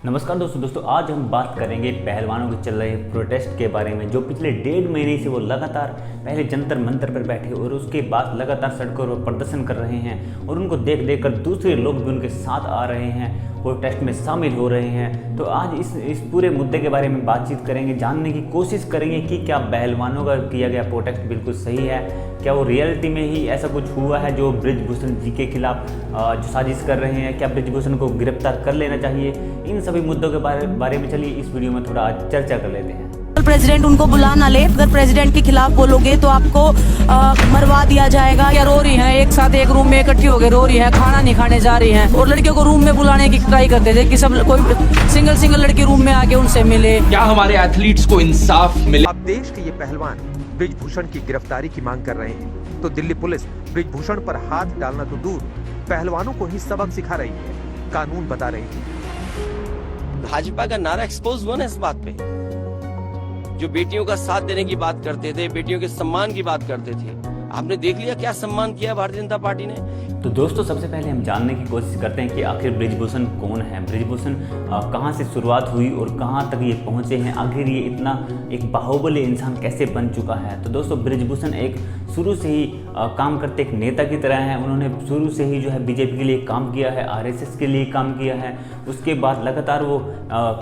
नमस्कार दोस्तों आज हम बात करेंगे पहलवानों के चल रहे प्रोटेस्ट के बारे में, जो पिछले 1.5 महीने से वो लगातार पहले जंतर मंतर पर बैठे और उसके बाद लगातार सड़कों पर प्रदर्शन कर रहे हैं और उनको देख देख कर दूसरे लोग भी उनके साथ आ रहे हैं, प्रोटेस्ट में शामिल हो रहे हैं। तो आज इस पूरे मुद्दे के बारे में बातचीत करेंगे, जानने की कोशिश करेंगे कि क्या पहलवानों का किया गया प्रोटेस्ट बिल्कुल सही है, क्या वो रियलिटी में ही ऐसा कुछ हुआ है जो बृजभूषण जी के खिलाफ जो साजिश कर रहे हैं, क्या बृजभूषण को गिरफ्तार कर लेना चाहिए। इन सभी मुद्दों के बारे में चलिए इस वीडियो में थोड़ा आज चर्चा कर लेते हैं। प्रेसिडेंट उनको बुला ना ले, अगर प्रेसिडेंट के खिलाफ बोलोगे तो आपको मरवा दिया जाएगा। क्या रो रही हैं, एक साथ एक रूम में इकट्ठी हो गए रो रही हैं, खाना नहीं खाने जा रही हैं और लड़कियों को रूम में बुलाने की ट्राई करते थे कि सब कोई सिंगल लड़की रूम में आके उनसे मिले। क्या हमारे एथलीट्स को इंसाफ मिले? अब देश के ये पहलवान बृजभूषण की गिरफ्तारी की मांग कर रहे हैं तो दिल्ली पुलिस बृजभूषण पर हाथ डालना तो दूर, पहलवानों को ही सबक सिखा रही है, कानून बता रही है। भाजपा का नारा एक्सपोज हुआ ना इस बात पे, जो बेटियों का साथ देने की बात करते थे, बेटियों के सम्मान की बात करते थे, आपने देख लिया क्या सम्मान किया भारतीय जनता पार्टी ने। तो दोस्तों सबसे पहले हम जानने की कोशिश करते हैं कि आखिर बृजभूषण कौन है, बृजभूषण कहाँ से शुरुआत हुई और कहाँ तक ये पहुँचे हैं, आखिर ये इतना एक बाहुबली इंसान कैसे बन चुका है। तो दोस्तों बृजभूषण एक शुरू से ही काम करते एक नेता की तरह हैं। उन्होंने शुरू से ही जो है बीजेपी के लिए काम किया है, आरएसएस के लिए काम किया है। उसके बाद लगातार वो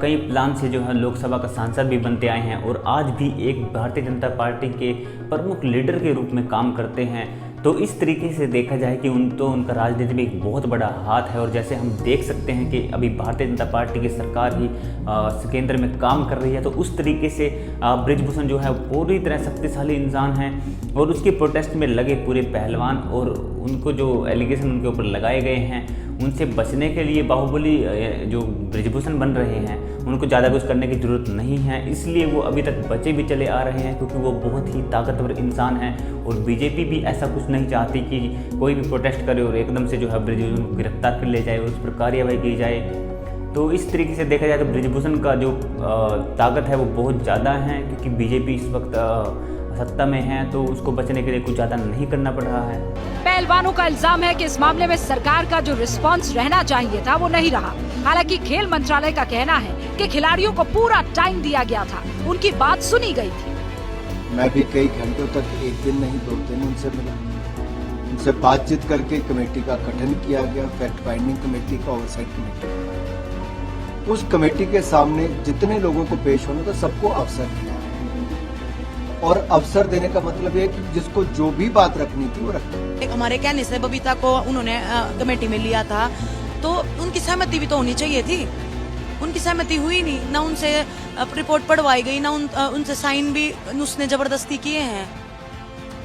कई प्लान से जो है लोकसभा का सांसद भी बनते आए हैं और आज भी एक भारतीय जनता पार्टी के प्रमुख लीडर के रूप में काम करते हैं। तो इस तरीके से देखा जाए कि उनका राजनीति में एक बहुत बड़ा हाथ है और जैसे हम देख सकते हैं कि अभी भारतीय जनता पार्टी की सरकार ही केंद्र में काम कर रही है, तो उस तरीके से बृजभूषण जो है पूरी तरह शक्तिशाली इंसान है और उसके प्रोटेस्ट में लगे पूरे पहलवान और उनको जो एलिगेशन उनके ऊपर लगाए गए हैं उनसे बचने के लिए बाहुबली जो बृजभूषण बन रहे हैं उनको ज़्यादा कुछ करने की ज़रूरत नहीं है, इसलिए वो अभी तक बचे भी चले आ रहे हैं क्योंकि वो बहुत ही ताकतवर इंसान है। और बीजेपी भी ऐसा कुछ नहीं चाहती कि कोई भी प्रोटेस्ट करे और एकदम से जो है बृजभूषण को गिरफ्तार कर ले जाए और उस पर कार्रवाई की जाए। तो इस तरीके से देखा जाए तो बृजभूषण का जो ताकत है वो बहुत ज़्यादा है क्योंकि बीजेपी इस वक्त सत्ता में है, तो उसको बचने के लिए कुछ ज़्यादा नहीं करना पड़ रहा है। पहलवानों का इल्जाम है कि इस मामले में सरकार का जो रिस्पांस रहना चाहिए था वो नहीं रहा। हालांकि खेल मंत्रालय का कहना है कि खिलाड़ियों को पूरा टाइम दिया गया था, उनकी बात सुनी गई थी। मैं भी कई घंटों तक, एक दिन नहीं 2 दिन उनसे मिला, उनसे बातचीत करके कमेटी का गठन किया गया, फैक्ट फाइंडिंग कमेटी का, ओवरसाइट कमेटी। उस कमेटी के सामने जितने लोगों को पेश होना था सबको अवसर दिया और अवसर देने का मतलब है कि जिसको जो भी बात रखनी थी वो रखी। हमारे कहने से बबीता को उन्होंने कमेटी में लिया था तो उनकी सहमति भी तो होनी चाहिए थी, उनकी सहमति हुई नहीं, ना उनसे रिपोर्ट पढ़वाई गई, ना उनसे साइन भी उसने जबरदस्ती किए हैं।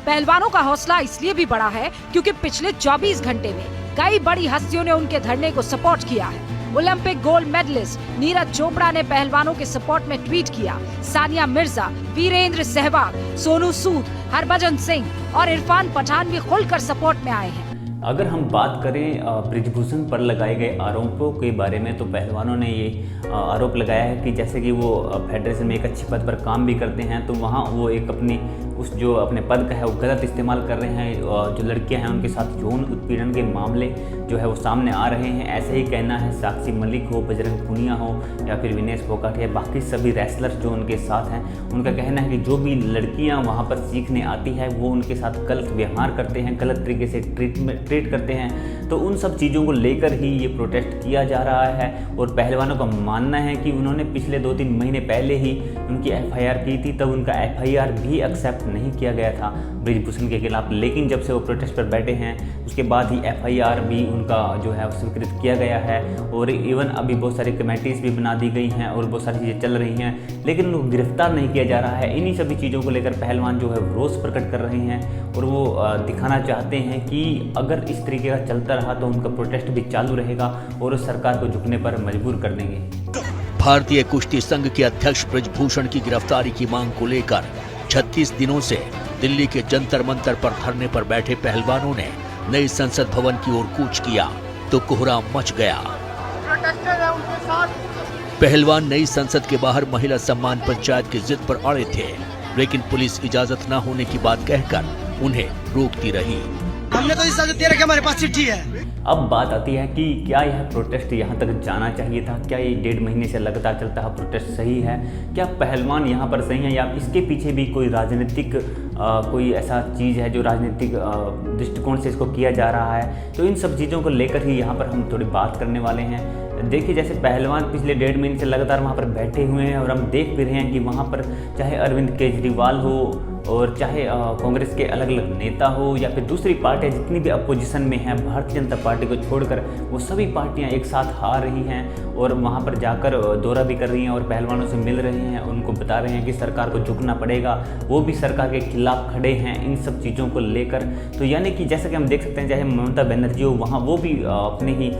पहलवानों का हौसला इसलिए भी बढ़ा है क्योंकि पिछले 24 घंटे में कई बड़ी हस्तियों ने उनके धरने को सपोर्ट किया है। Olympic gold medallist Neeraj Chopra ने पहलवानों के सपोर्ट में ट्वीट किया। सानिया मिर्जा, वीरेंद्र सहवाग, सोनू सूद, हरभजन सिंह और इरफान पठान भी खुलकर सपोर्ट में आए हैं। अगर हम बात करें बृजभूषण पर लगाए गए आरोपों के बारे में, तो पहलवानों ने ये आरोप लगाया है कि जैसे कि वो फेडरेशन में एक अच्छी पद पर काम भी करते हैं, तो वहाँ वो एक अपने पद का है वो गलत इस्तेमाल कर रहे हैं। जो लड़कियां हैं उनके साथ यौन उत्पीड़न के मामले जो है वो सामने आ रहे हैं। ऐसे ही कहना है साक्षी मलिक हो, बजरंग पुनिया हो या फिर विनेश फोगाट या बाकी सभी रेसलर्स जो उनके साथ हैं, उनका कहना है कि जो भी लड़कियां वहां पर सीखने आती है वो उनके साथ गलत व्यवहार करते हैं, गलत तरीके से ट्रीट करते हैं। तो उन सब चीज़ों को लेकर ही ये प्रोटेस्ट किया जा रहा है और पहलवानों का मानना है कि उन्होंने पिछले 2-3 महीने पहले ही उनकी FIR की थी, तब उनका FIR भी एक्सेप्ट नहीं किया गया था बृजभूषण के खिलाफ, लेकिन जब से वो प्रोटेस्ट पर बैठे हैं उसके बाद ही FIR भी उनका जो है स्वीकृत किया गया है और इवन अभी बहुत सारी कमेटीज़ भी बना दी गई हैं और बहुत सारी चीज़ें चल रही हैं, लेकिन उनको गिरफ्तार नहीं किया जा रहा है। इन्हीं सभी चीज़ों को लेकर पहलवान जो है रोष प्रकट कर रहे हैं और वो दिखाना चाहते हैं कि अगर इस तरीके का चलता रहा तो उनका प्रोटेस्ट भी चालू रहेगा और सरकार को झुकने पर मजबूर कर देंगे। भारतीय कुश्ती संघ के अध्यक्ष बृजभूषण की गिरफ्तारी की मांग को लेकर 36 दिनों से दिल्ली के जंतर मंतर पर धरने पर बैठे पहलवानों ने नई संसद भवन की ओर कूच किया तो कोहराम मच गया। पहलवान नई संसद के बाहर महिला सम्मान पंचायत की जिद पर अड़े थे, लेकिन पुलिस इजाजत न होने की बात कहकर उन्हें रोकती रही। हमने तो इस साल दे रखा, हमारे पास चिट्ठी है। अब बात आती है कि क्या यह प्रोटेस्ट यहाँ तक जाना चाहिए था? क्या ये 1.5 महीने से लगातार चलता है प्रोटेस्ट सही है? क्या पहलवान यहाँ पर सही है या इसके पीछे भी कोई राजनीतिक कोई ऐसा चीज़ है जो राजनीतिक दृष्टिकोण से इसको किया जा रहा है? तो इन सब चीज़ों को लेकर ही यहाँ पर हम थोड़ी बात करने वाले हैं। देखिए, जैसे पहलवान पिछले 1.5 महीने से लगातार वहाँ पर बैठे हुए हैं और हम देख भी रहे हैं कि वहाँ पर चाहे अरविंद केजरीवाल हो और चाहे कांग्रेस के अलग अलग नेता हो या फिर दूसरी पार्टियां जितनी भी अपोजिशन में हैं, भारतीय जनता पार्टी को छोड़कर वो सभी पार्टियां एक साथ आ रही हैं और वहां पर जाकर दौरा भी कर रही हैं और पहलवानों से मिल रहे हैं, उनको बता रहे हैं कि सरकार को झुकना पड़ेगा, वो भी सरकार के खिलाफ खड़े हैं इन सब चीज़ों को लेकर। तो यानी कि जैसा कि हम देख सकते हैं, चाहे ममता बनर्जी हो वहाँ वो भी अपनी ही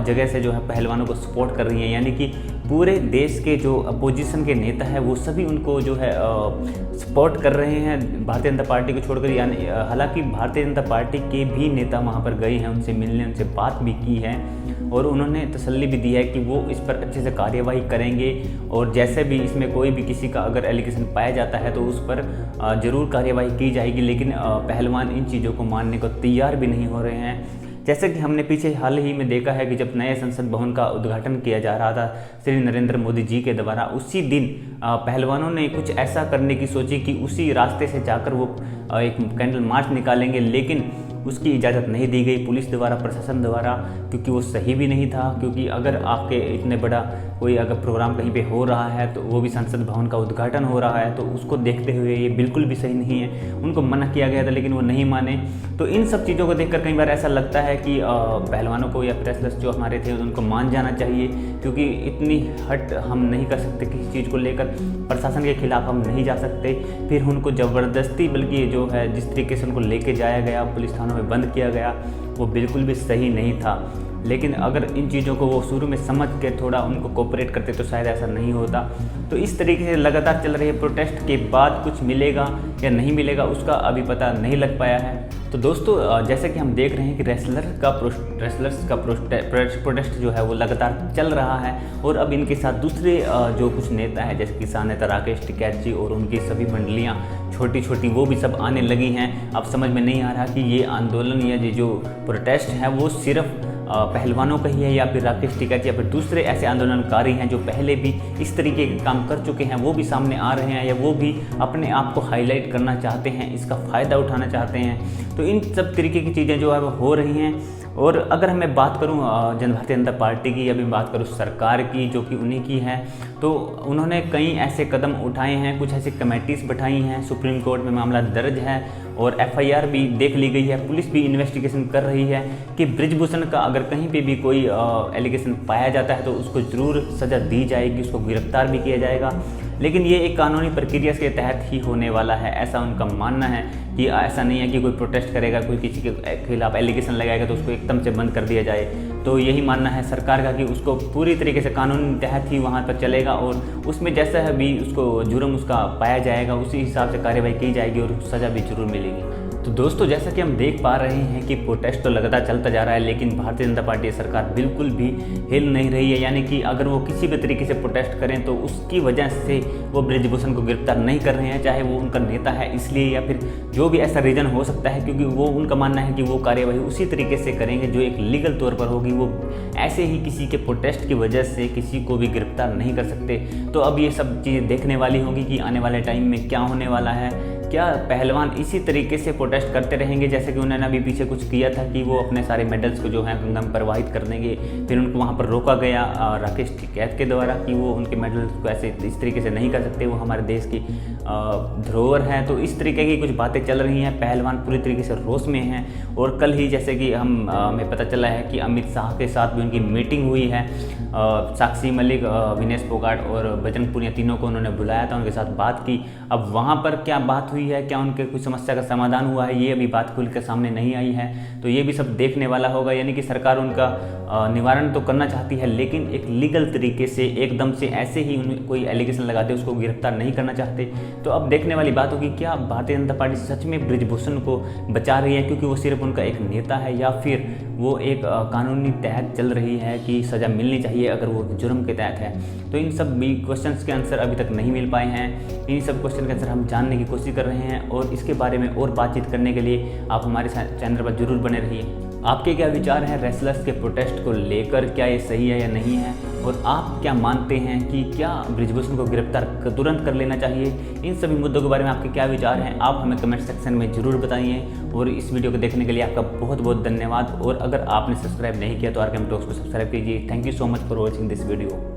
जगह से जो है पहलवानों को सपोर्ट कर रही हैं। यानी कि पूरे देश के जो अपोजिशन के नेता हैं वो सभी उनको जो है सपोर्ट कर रहे हैं भारतीय जनता पार्टी को छोड़कर। यानी हालांकि भारतीय जनता पार्टी के भी नेता वहां पर गए हैं, उनसे मिलने, उनसे बात भी की है और उन्होंने तसल्ली भी दी है कि वो इस पर अच्छे से कार्यवाही करेंगे और जैसे भी इसमें कोई भी किसी का अगर एलिगेशन पाया जाता है तो उस पर ज़रूर कार्यवाही की जाएगी। लेकिन पहलवान इन चीज़ों को मानने को तैयार भी नहीं हो रहे हैं। जैसे कि हमने पीछे हाल ही में देखा है कि जब नए संसद भवन का उद्घाटन किया जा रहा था श्री नरेंद्र मोदी जी के द्वारा, उसी दिन पहलवानों ने कुछ ऐसा करने की सोची कि उसी रास्ते से जाकर वो एक कैंडल मार्च निकालेंगे, लेकिन उसकी इजाज़त नहीं दी गई पुलिस द्वारा, प्रशासन द्वारा, क्योंकि वो सही भी नहीं था। क्योंकि अगर आपके इतने बड़ा कोई अगर प्रोग्राम कहीं पे हो रहा है तो वो भी संसद भवन का उद्घाटन हो रहा है, तो उसको देखते हुए ये बिल्कुल भी सही नहीं है। उनको मना किया गया था लेकिन वो नहीं माने। तो इन सब चीज़ों को देखकर कई बार ऐसा लगता है कि पहलवानों को या रेसलर्स जो हमारे थे उनको मान जाना चाहिए, क्योंकि इतनी हट हम नहीं कर सकते किसी चीज़ को लेकर। प्रशासन के खिलाफ हम नहीं जा सकते, फिर उनको ज़बरदस्ती, बल्कि जो है जिस तरीके से उनको लेके जाया गया, पुलिस थानों में बंद किया गया, वो बिल्कुल भी सही नहीं था। लेकिन अगर इन चीज़ों को वो शुरू में समझ के थोड़ा उनको कोऑपरेट करते तो शायद ऐसा नहीं होता। तो इस तरीके से लगातार चल रहे प्रोटेस्ट के बाद कुछ मिलेगा या नहीं मिलेगा उसका अभी पता नहीं लग पाया है। तो दोस्तों, जैसे कि हम देख रहे हैं कि रेसलर्स का प्रोटेस्ट जो है वो लगातार चल रहा है और अब इनके साथ दूसरे जो कुछ नेता हैं, जैसे किसान नेता राकेश टिकैत जी और उनकी सभी मंडलियां छोटी छोटी, वो भी सब आने लगी हैं। अब समझ में नहीं आ रहा कि ये आंदोलन या ये जो प्रोटेस्ट है वो सिर्फ पहलवानों का ही है या फिर राकेश टिकैत या फिर दूसरे ऐसे आंदोलनकारी हैं जो पहले भी इस तरीके के काम कर चुके हैं, वो भी सामने आ रहे हैं या वो भी अपने आप को हाईलाइट करना चाहते हैं, इसका फ़ायदा उठाना चाहते हैं। तो इन सब तरीके की चीज़ें जो है वो हो रही हैं। और अगर मैं बात करूं भारतीय जनता पार्टी की या भी बात करूं सरकार की जो कि उन्हीं की है, तो उन्होंने कई ऐसे कदम उठाए हैं, कुछ ऐसी कमेटीज़ बैठाई हैं, सुप्रीम कोर्ट में मामला दर्ज है और FIR भी देख ली गई है, पुलिस भी इन्वेस्टिगेशन कर रही है कि बृजभूषण का अगर कहीं पे भी कोई एलिगेशन पाया जाता है तो उसको ज़रूर सज़ा दी जाएगी, उसको गिरफ्तार भी किया जाएगा। लेकिन ये एक कानूनी प्रक्रिया के तहत ही होने वाला है, ऐसा उनका मानना है कि ऐसा नहीं है कि कोई प्रोटेस्ट करेगा, कोई किसी के खिलाफ एलिगेशन लगाएगा तो उसको एकदम से बंद कर दिया जाए। तो यही मानना है सरकार का कि उसको पूरी तरीके से कानून तहत ही वहाँ पर चलेगा और उसमें जैसा है भी उसको जुर्म उसका पाया जाएगा उसी हिसाब से कार्रवाई की जाएगी और सज़ा भी जरूर मिलेगी। तो दोस्तों, जैसा कि हम देख पा रहे हैं कि प्रोटेस्ट तो लगातार चलता जा रहा है, लेकिन भारतीय जनता पार्टी सरकार बिल्कुल भी हिल नहीं रही है। यानी कि अगर वो किसी भी तरीके से प्रोटेस्ट करें तो उसकी वजह से वो बृजभूषण को गिरफ्तार नहीं कर रहे हैं, चाहे वो उनका नेता है इसलिए या फिर जो भी ऐसा रीज़न हो सकता है, क्योंकि वो उनका मानना है कि वो कार्यवाही उसी तरीके से करेंगे जो एक लीगल तौर पर होगी। वो ऐसे ही किसी के प्रोटेस्ट की वजह से किसी को भी गिरफ्तार नहीं कर सकते। तो अब ये सब चीज़ें देखने वाली होंगी कि आने वाले टाइम में क्या होने वाला है। क्या पहलवान इसी तरीके से प्रोटेस्ट करते रहेंगे जैसे कि उन्होंने अभी पीछे कुछ किया था कि वो अपने सारे मेडल्स को जो है गंगा में प्रवाहित कर देंगे, फिर उनको वहाँ पर रोका गया राकेश टिकैत के द्वारा कि वो उनके मेडल्स को ऐसे इस तरीके से नहीं कर सकते, वो हमारे देश की धरोहर है। तो इस तरीके की कुछ बातें चल रही हैं, पहलवान पूरी तरीके से रोष में हैं। और कल ही जैसे कि हमें पता चला है कि अमित शाह के साथ भी उनकी मीटिंग हुई है, साक्षी मलिक, विनेश फोगाट और बजरंग पुनिया तीनों को उन्होंने बुलाया था, उनके साथ बात की। अब वहाँ पर क्या बात हुई है, क्या उनके कुछ समस्या का समाधान हुआ है, ये अभी बात खुल कर सामने नहीं आई है। तो ये भी सब देखने वाला होगा। यानी कि सरकार उनका निवारण तो करना चाहती है, लेकिन एक लीगल तरीके से एकदम से ऐसे ही उन्हें कोई एलिगेशन लगाते उसको गिरफ्तार नहीं करना चाहते। तो अब देखने वाली बात होगी क्या भारतीय जनता पार्टी सच में ब्रिजभूषण को बचा रही है क्योंकि वो सिर्फ उनका एक नेता है, या फिर वो एक कानूनी तहत चल रही है कि सज़ा मिलनी चाहिए अगर वो जुर्म के तहत है। तो इन सब भी क्वेश्चंस के आंसर अभी तक नहीं मिल पाए हैं। इन सब क्वेश्चन के आंसर हम जानने की कोशिश कर रहे हैं और इसके बारे में और बातचीत करने के लिए आप हमारे चैनल पर जरूर बने रहिए। आपके क्या विचार हैं रेसलर्स के प्रोटेस्ट को लेकर, क्या ये सही है या नहीं है, और आप क्या मानते हैं कि क्या ब्रिजभूषण को गिरफ्तार तुरंत कर लेना चाहिए? इन सभी मुद्दों के बारे में आपके क्या विचार हैं आप हमें कमेंट सेक्शन में ज़रूर बताइए। और इस वीडियो को देखने के लिए आपका बहुत बहुत धन्यवाद। और अगर आपने सब्सक्राइब नहीं किया तो आरकेएम टॉक्स को सब्सक्राइब कीजिए। Thank you so much for watching this video.